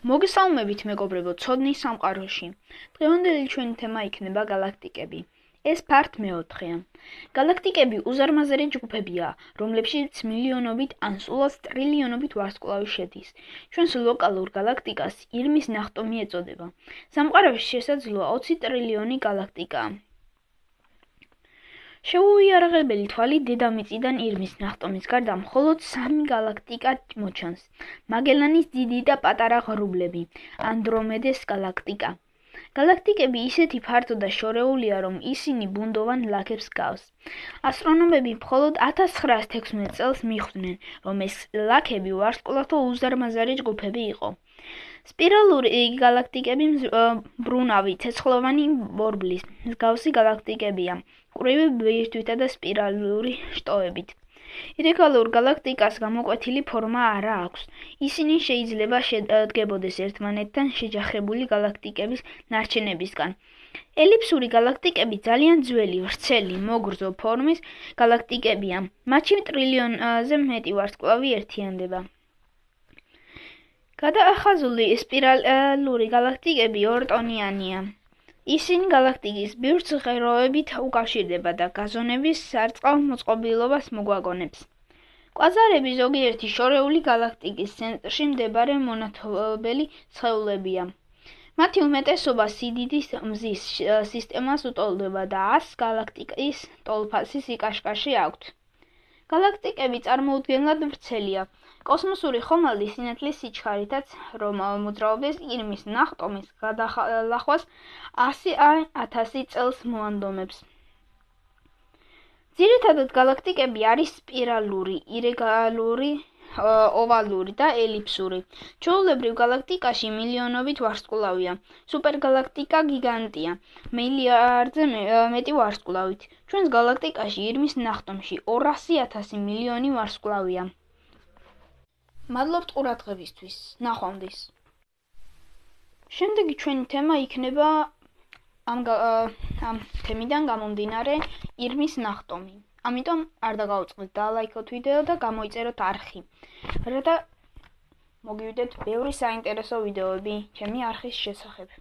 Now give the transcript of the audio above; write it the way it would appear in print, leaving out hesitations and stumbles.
მოგესალმებით მეგობრებო, ცოდნის სამყაროში. დღევანდელი ჩვენი თემა იქნება გალაქტიკები. ეს part მეოთხეა. გალაქტიკები უზარმაზარი ჯგუფებია, რომლებშიც მილიონობით ან სულაც ტრილიონობით ვარსკვლავი შედის. ჩვენს ლოკალურ გალაქტიკას ირმის ნახტომი ეწოდება. სამყაროში შესაძლოა 20 ტრილიონი გალაქტიკაა. შეუიარაღებელი თვალით დედამიწიდან ირმის ნახტომის გარდა მხოლოდ 3 გალაქტიკა მოჩანს. მაგელანის დიდი და პატარა ღრუბლები, ანდრომედეს გალაქტიკა. გალაქტიკები ისეთი ფართო და შორეულია, რომ ისინი ბუნდოვან ლაქებს გავს. ასტრონომები მხოლოდ 1916 წელს მიხვდნენ, რომ ეს ლაქები ვარსკვლავთა უზარმაზარი ჯგუფები იყო. სპირალური გალაქტიკები მბრუნავი, ცეცხლოვანი ბორბლის მსგავსი გალაქტიკებია, მკვრივი ბირთვითა და სპირალური შტოებით. ირეგულარულ გალაქტიკას გამოკვეთილი ფორმა არა აქვს. ისინი შეიძლება შედგებოდეს ერთმანეთთან შეჯახებული გალაქტიკების ნარჩენებისგან. ელიფსური გალაქტიკები ძალიან ძველი, ვრცელი, მოგრძო ფორმის გალაქტიკებია. მათში ტრილიონზე მეტი ვარსკვლავი ერთიანდება. გადახაზული სპირალური გალაქტიკები ორტონიანია. ისინი გალაქტიკის ბირთვს ღეროებით უკავშირდება და გაზონების სარწყავ მოწყობილობას მოგვაგონებს. კვაზარები ზოგიერთი შორეული გალაქტიკის ცენტრში მდებარე მონათობელი სხეულებია. მათი უმეტესობა სიდიდის მზის სისტემას უტოლდება და 100 გალაქტიკის ტოლფასი სიკაშკაშე აქვთ. გალაქტიკები წარმოუდგენლად ვრცელია. კოსმოსური ხომალდი სინათლის სიჩქარითაც, რომ მოძრაობდეს ირმის ნახტომის გადალახვას 100.000 წელს მოანდომებს. ძირითადად გალაქტიკები არის სპირალური, ირეგულარული, ოვალური და ელიფსური. ჩვეულებრივ გალაქტიკაში მილიონობით ვარსკვლავია. სუპერგალაქტიკა გიგანტია, მილიარდზე მეტი ვარსკვლავით. ჩვენს გალაქტიკაში ირმის ნახტომში 200.000 მილიონი ვარსკვლავია. მადლობთ ყურადღებისთვის. ნახვამდის. შემდეგი ჩვენი თემა იქნება ამ თემიდან გამომდინარე ირმის ნახტომი. ამიტომ არ დაგაუწყდეთ დალაიქოთ ვიდეო და გამოიწეროთ არხი, რათა მოგივიდეთ ბევრი საინტერესო ვიდეოები ჩემი არხის შესახებ.